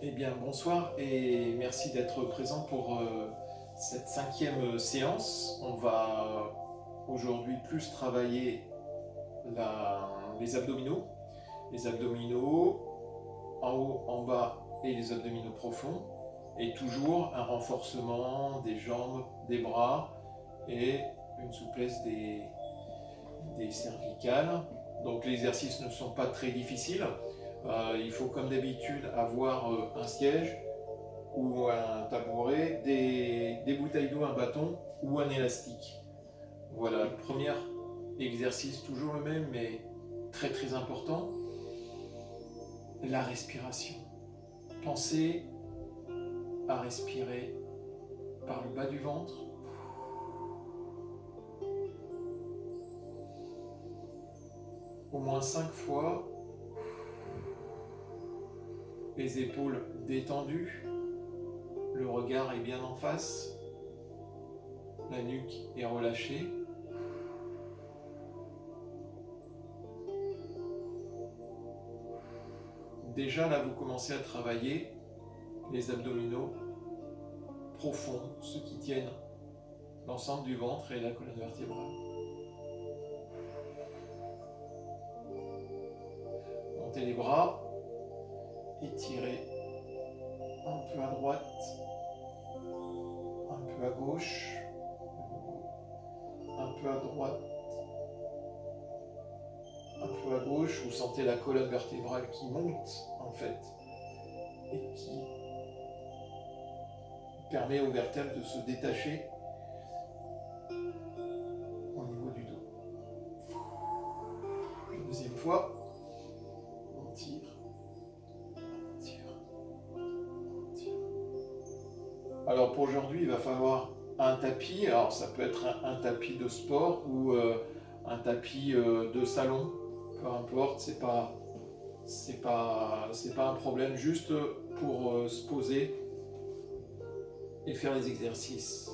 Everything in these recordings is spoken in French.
Eh bien, bonsoir et merci d'être présent pour cette cinquième séance. On va aujourd'hui plus travailler les abdominaux. Les abdominaux en haut, en bas et les abdominaux profonds. Et toujours un renforcement des jambes, des bras et une souplesse des cervicales. Donc les exercices ne sont pas très difficiles. Il faut comme d'habitude avoir un siège ou un tabouret, des bouteilles d'eau, un bâton ou un élastique. Voilà, le premier exercice, toujours le même, mais très très important, la respiration. Pensez à respirer par le bas du ventre, au moins 5 fois, les épaules détendues, le regard est bien en face, la nuque est relâchée. Déjà là, vous commencez à travailler les abdominaux profonds, ceux qui tiennent l'ensemble du ventre et la colonne vertébrale. Montez les bras, étirez un peu à droite, un peu à gauche, un peu à droite, un peu à gauche. Vous sentez la colonne vertébrale qui monte en fait et qui permet aux vertèbres de se détacher au niveau du dos. Deuxième fois, on tire, on tire, on tire. Alors pour aujourd'hui, il va falloir un tapis. Alors ça peut être un tapis de sport ou un tapis de salon, peu importe, c'est pas un problème, juste pour se poser et faire les exercices.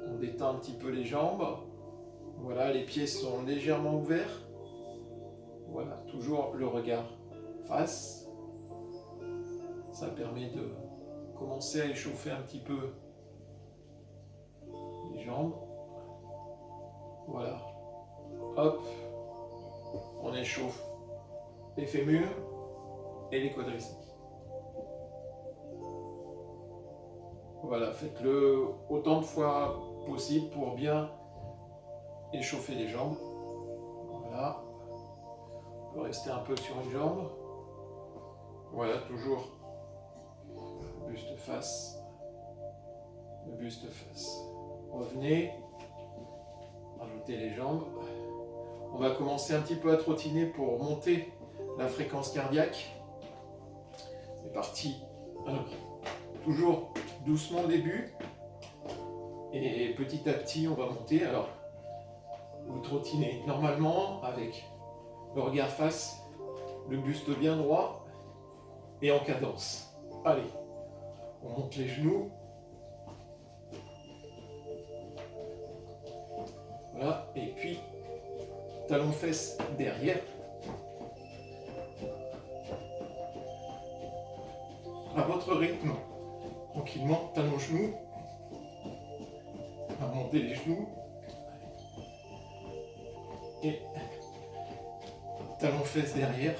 On détend un petit peu les jambes. Voilà, les pieds sont légèrement ouverts. Voilà, toujours le regard face. Ça permet de commencer à échauffer un petit peu les jambes. Voilà. Hop. On échauffe les fémurs et les quadriceps. Voilà, faites-le autant de fois possible pour bien échauffer les jambes. Voilà. On peut rester un peu sur une jambe. Voilà, toujours le buste face. Le buste face. Revenez. Rajoutez les jambes. On va commencer un petit peu à trottiner pour monter la fréquence cardiaque. C'est parti. Alors, toujours doucement au début. Et petit à petit, on va monter. Alors, vous trottinez normalement avec le regard face, le buste bien droit et en cadence. Allez, on monte les genoux. Voilà, et puis talon fesses derrière. À votre rythme, tranquillement, talon genoux. On va monter les genoux. Et talon fesses derrière.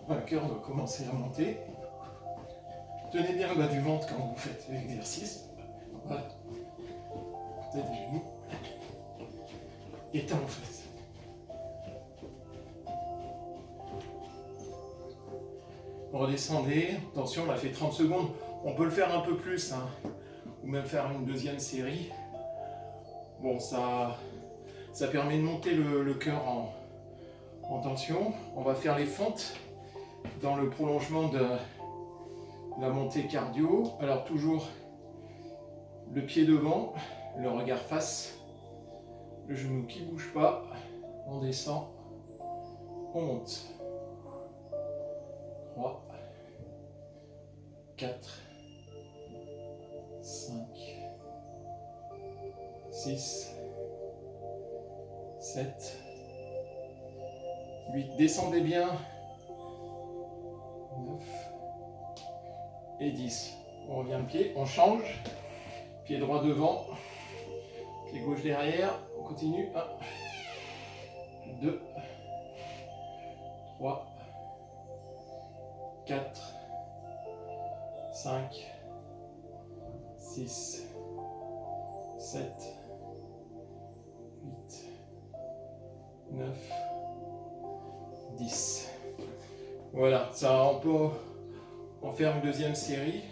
Le cœur va commencer à monter. Tenez bien le bas du ventre quand vous faites l'exercice. Voilà. Tête des genoux. Et talon fesses. Redescendez. Attention, on a fait 30 secondes. On peut le faire un peu plus, hein, ou même faire une deuxième série. Bon, ça permet de monter le cœur en tension. On va faire les fentes dans le prolongement de la montée cardio. Alors toujours le pied devant, le regard face, le genou qui ne bouge pas. On descend, on monte. 3, 4, 5, 6, 7, 8. Descendez bien et 10. On revient le pied, on change. Pied droit devant, pied gauche derrière, on continue. 1, 2, 3, 4, 5, 6, 7, 8, 9, 10. Voilà, ça on peut en faire une deuxième série.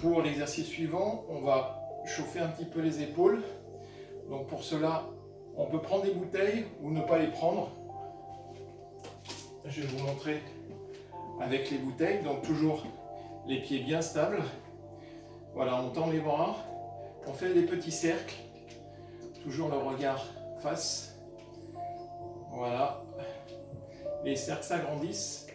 Pour l'exercice suivant, on va chauffer un petit peu les épaules. Donc pour cela, on peut prendre des bouteilles ou ne pas les prendre. Je vais vous montrer avec les bouteilles. Donc toujours les pieds bien stables. Voilà, on tend les bras. On fait des petits cercles. Toujours le regard face. Voilà. Les cercles s'agrandissent.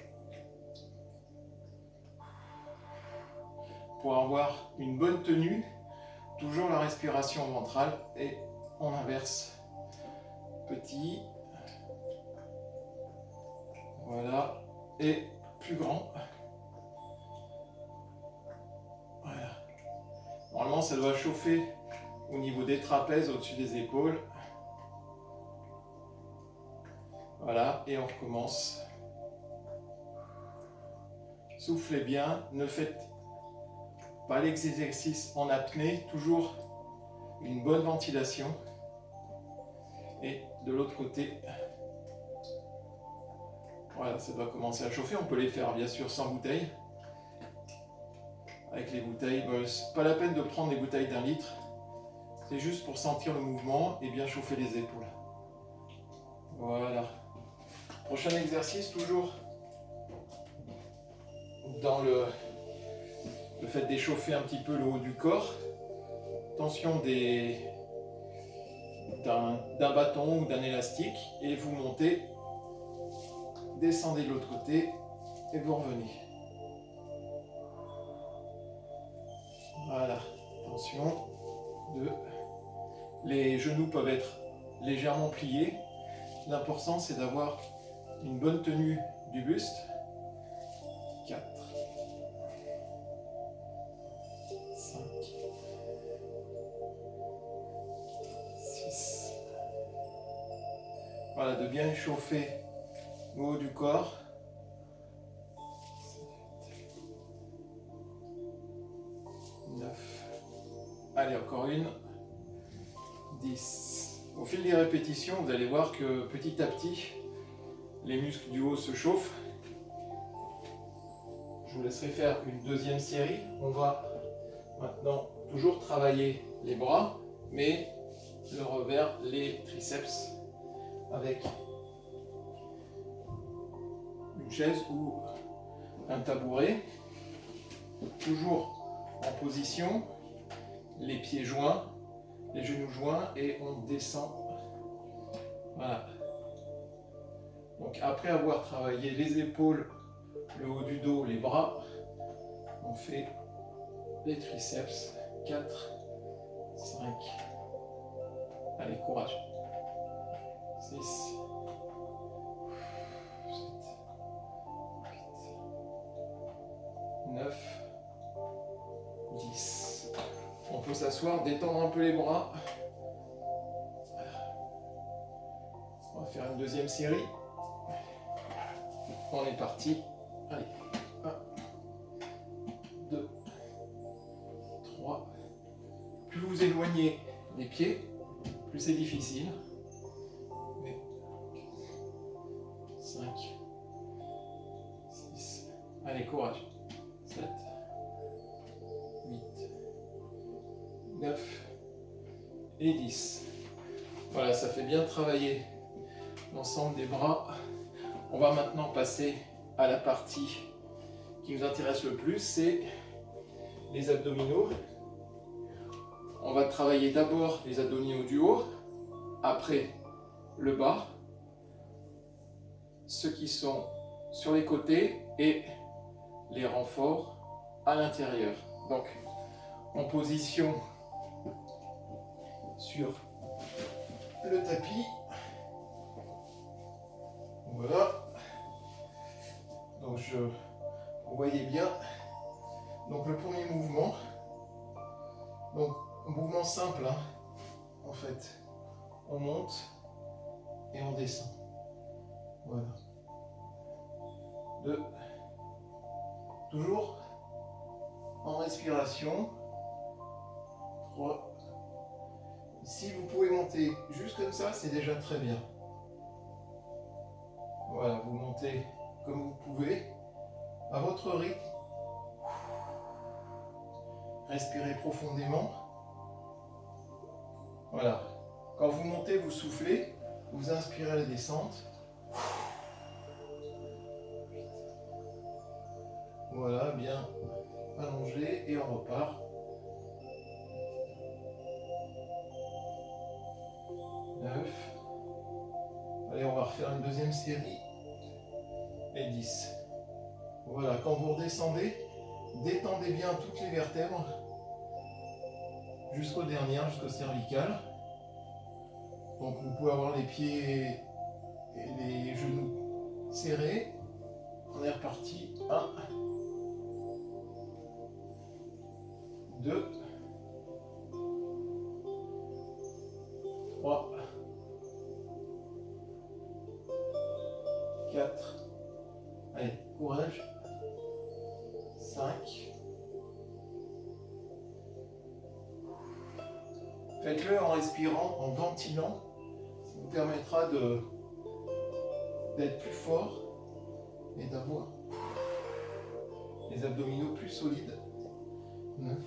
Pour avoir une bonne tenue, toujours la respiration ventrale et on inverse. Petit. Voilà. Et plus grand. Voilà. Normalement, ça doit chauffer au niveau des trapèzes, au-dessus des épaules. Voilà. Et on recommence. Soufflez bien. Ne faites pas les exercices en apnée. Toujours une bonne ventilation. Et de l'autre côté, voilà, ça doit commencer à chauffer. On peut les faire bien sûr sans bouteille. Avec les bouteilles, c'est pas la peine de prendre des bouteilles d'1 litre. C'est juste pour sentir le mouvement et bien chauffer les épaules. Voilà. Prochain exercice, toujours dans le fait d'échauffer un petit peu le haut du corps. Tension d'un bâton ou d'un élastique et vous montez, descendez de l'autre côté et vous revenez. Voilà, attention. 2. Les genoux peuvent être légèrement pliés. L'important c'est d'avoir une bonne tenue du buste. 4, 5, 6. Voilà, de bien échauffer le haut du corps. 9. Allez, encore une. 10. Au fil des répétitions, vous allez voir que petit à petit, les muscles du haut se chauffent. Je vous laisserai faire une deuxième série. On va maintenant toujours travailler les bras, mais le revers, les triceps, avec une chaise ou un tabouret. Toujours en position, les pieds joints, les genoux joints et on descend. Voilà. Donc après avoir travaillé les épaules, le haut du dos, les bras, on fait les triceps. 4, 5, allez, courage. 6, 7, 8, 9, 10. On peut s'asseoir, détendre un peu les bras. On va faire une deuxième série. On est parti. Allez. 1, 2, 3. Plus vous éloignez les pieds, plus c'est difficile. 5, 6. Allez, courage. 7, 8, 9 et 10. Voilà, ça fait bien travailler l'ensemble des bras. On va maintenant passer à la partie qui nous intéresse le plus, c'est les abdominaux. On va travailler d'abord les abdominaux du haut, après le bas, ceux qui sont sur les côtés et les renforts à l'intérieur. Donc, en position sur le tapis. Voilà. Donc, vous voyez bien, Donc le premier mouvement, donc un mouvement simple, hein, en fait. On monte et on descend. Voilà. 2. Toujours en respiration. 3. Si vous pouvez monter juste comme ça, c'est déjà très bien. Voilà, vous montez comme vous pouvez, à votre rythme. Respirez profondément. Voilà. Quand vous montez, vous soufflez, vous inspirez à la descente. Voilà, bien allongé et on repart. 9. Allez, on va refaire une deuxième série. Et 10. Voilà, quand vous redescendez, détendez bien toutes les vertèbres jusqu'aux dernières, jusqu'au cervical. Donc vous pouvez avoir les pieds et les genoux serrés. On est reparti. 1, 2, 3, 4. Allez, courage. 5. Faites-le en respirant, en ventilant. Ça vous permettra d'être plus fort et d'avoir les abdominaux plus solides. 9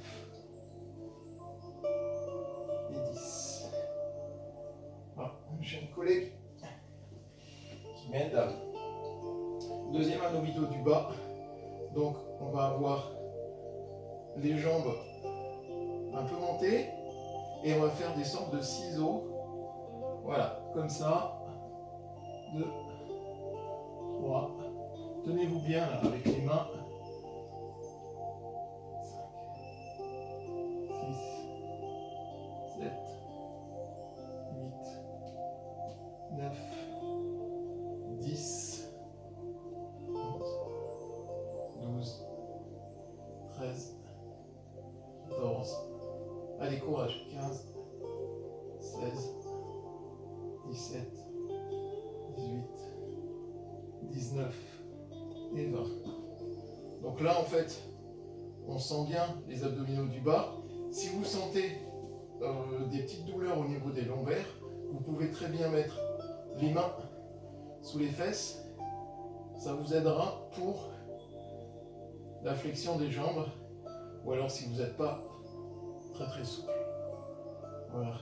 et 10. Voilà, j'ai un collègue qui m'aide. Deuxième abdominaux du bas. Donc on va avoir les jambes un peu montées et on va faire des sortes de ciseaux. Voilà, comme ça. 2, 3. Tenez-vous bien là, avec les mains. 5, 6, 7, 8, 9, 10, 11, 12, 13, 14. Allez, courage. 15, 16, 17, 18, 19 et 20. Donc là, en fait, on sent bien les abdominaux du bas. Si vous sentez des petites douleurs au niveau des lombaires, vous pouvez très bien mettre les mains sous les fesses. Ça vous aidera pour la flexion des jambes. Ou alors si vous n'êtes pas très souple. Voilà.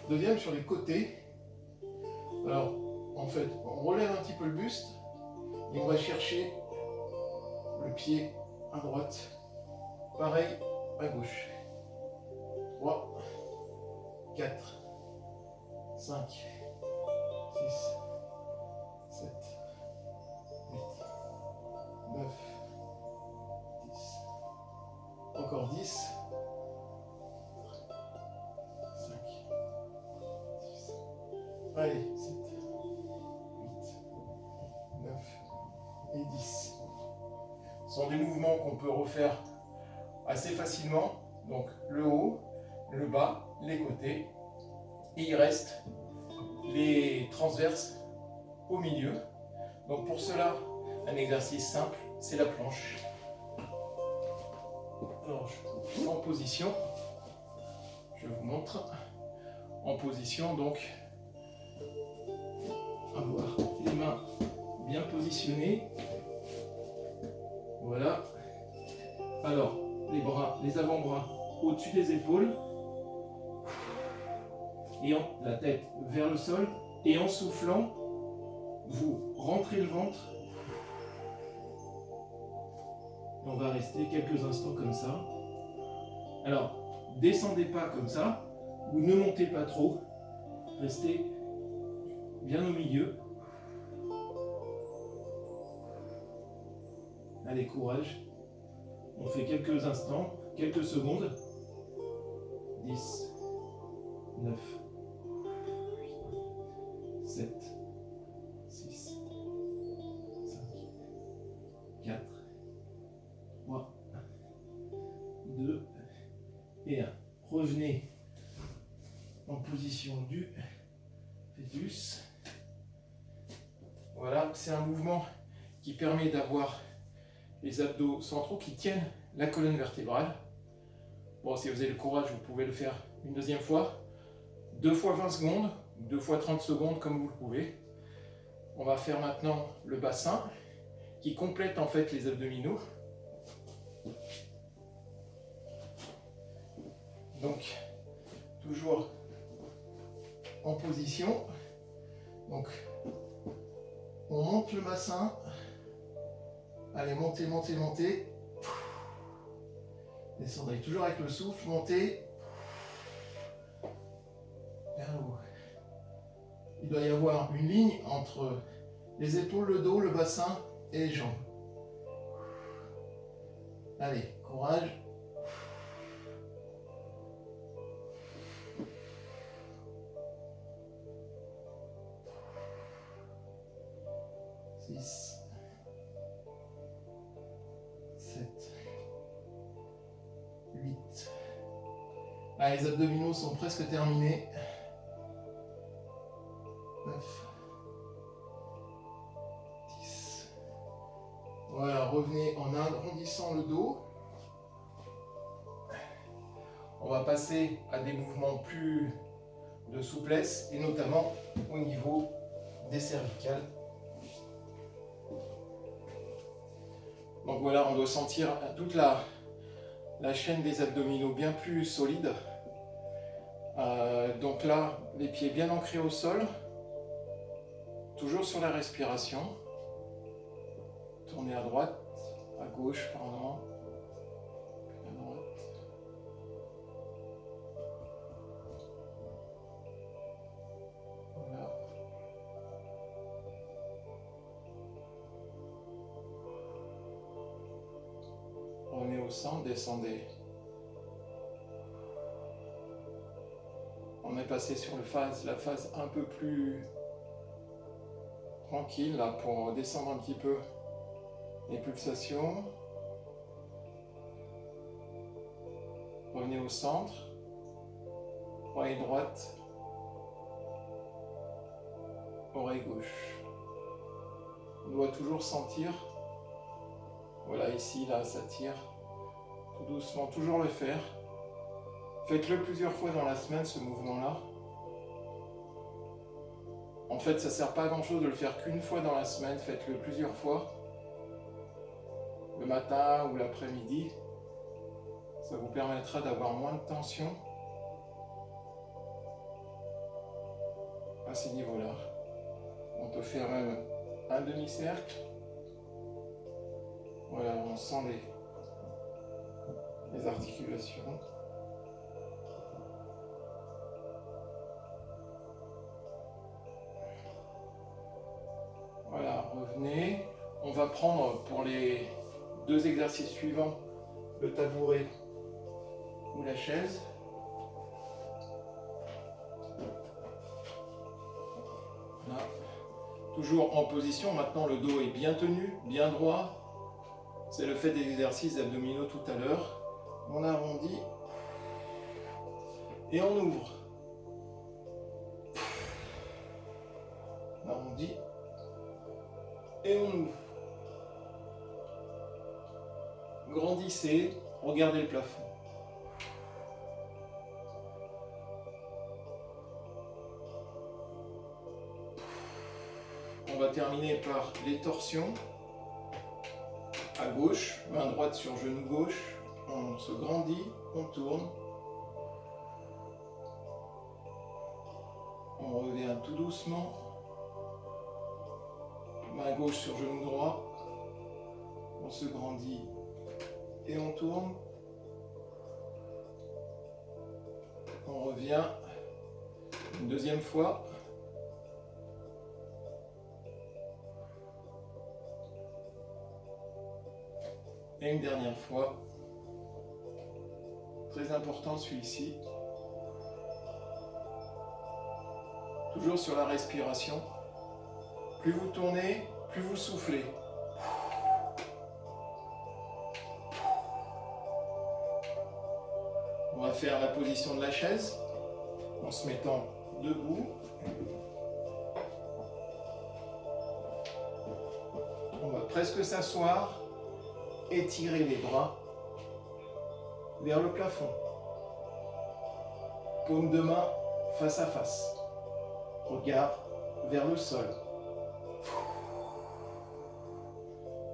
Deuxième sur les côtés. Alors, en fait, on relève un petit peu le buste et on va chercher le pied à droite. Pareil à gauche. 3, 4, 5, 6, 7, 8, 9, 10. Encore 10. 5, 6. Allez, 7, 8, 9 et 10. Ce sont des mouvements qu'on peut refaire assez facilement. Donc le haut, le bas, les côtés. Et il reste les transverses au milieu. Donc pour cela, un exercice simple, c'est la planche. Alors je suis en position. Je vous montre. En position, donc, avoir les mains bien positionnées. Voilà. Alors, les bras, les avant-bras au-dessus des épaules. Et la tête vers le sol. Et en soufflant, vous rentrez le ventre. Et on va rester quelques instants comme ça. Alors, descendez pas comme ça. Vous ne montez pas trop. Restez bien au milieu. Allez, courage. On fait quelques instants, quelques secondes. 10, 9, 7, 6, 5, 4, 3, du fœtus. Voilà, c'est un mouvement qui permet d'avoir les abdos centraux qui tiennent la colonne vertébrale. Bon, si vous avez le courage, vous pouvez le faire une deuxième fois. 2 fois 20 secondes, 2 fois 30 secondes comme vous le pouvez. On va faire maintenant le bassin qui complète en fait les abdominaux. Donc, toujours en position. Donc, on monte le bassin. Allez, montez, montez, montez. Descendez toujours avec le souffle, montez. Vers le haut. Il doit y avoir une ligne entre les épaules, le dos, le bassin et les jambes. Allez, courage. Six, 7, 8. Ah, les abdominaux sont presque terminés. 9, 10. Voilà, revenez en arrondissant le dos. On va passer à des mouvements plus de souplesse et notamment au niveau des cervicales. Donc voilà, on doit sentir toute la chaîne des abdominaux bien plus solide. Donc là, les pieds bien ancrés au sol. Toujours sur la respiration. Tournez à droite, à gauche, pardon. À droite. Voilà. Revenez au centre, descendez. On est passé sur la phase un peu plus tranquille là pour descendre un petit peu les pulsations. Revenez au centre, oreille droite, oreille gauche. On doit toujours sentir, voilà ici, là, ça tire, tout doucement, toujours le faire. Faites-le plusieurs fois dans la semaine, ce mouvement-là. En fait, ça ne sert pas à grand-chose de le faire qu'une fois dans la semaine, faites-le plusieurs fois. Le matin ou l'après-midi. Ça vous permettra d'avoir moins de tension à ces niveaux-là. On peut faire même un demi-cercle. Voilà, on sent les articulations. Voilà, revenez. On va prendre pour les 2 exercices suivants le tabouret ou la chaise. Voilà. Toujours en position. Maintenant, le dos est bien tenu, bien droit. C'est le fait des exercices abdominaux tout à l'heure. On arrondit et on ouvre. On arrondit et on ouvre. Grandissez, regardez le plafond. On va terminer par les torsions. À gauche, main droite sur genou gauche, on se grandit, on tourne. On revient tout doucement. Main gauche sur genou droit, on se grandit et on tourne. On revient une deuxième fois. Et une dernière fois. Très important celui-ci. Toujours sur la respiration. Plus vous tournez, plus vous soufflez. On va faire la position de la chaise en se mettant debout. On va presque s'asseoir, étirer les bras vers le plafond. Paume de main face à face. Regard vers le sol.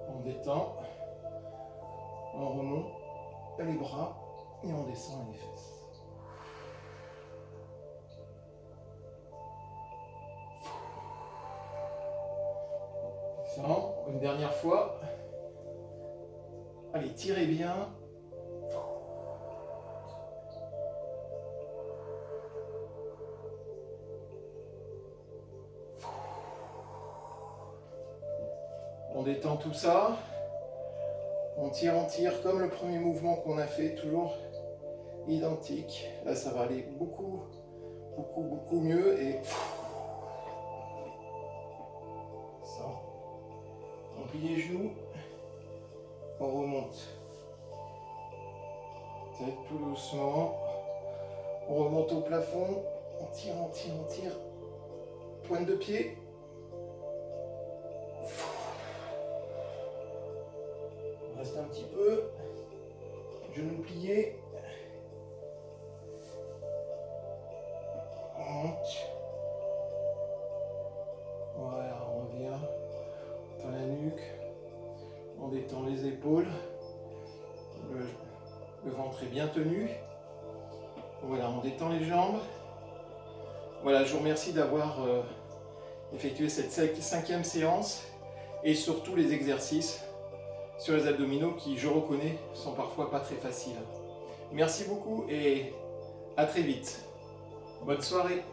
On détend. On remonte les bras et on descend les fesses. Excellent. Une dernière fois. Allez, tirez bien. On détend tout ça. On tire comme le premier mouvement qu'on a fait, toujours identique. Là, ça va aller beaucoup mieux. Et ça. On plie les genoux. On remonte. Tête tout doucement. On remonte au plafond. On tire. Pointe de pied. On reste un petit peu. Genoux pliés. On monte. Voilà, on revient. On tend la nuque. On détend les épaules. Le ventre est bien tenu. Voilà, on détend les jambes. Voilà, je vous remercie d'avoir effectué cette cinquième séance et surtout les exercices sur les abdominaux qui, je reconnais, sont parfois pas très faciles. Merci beaucoup et à très vite. Bonne soirée.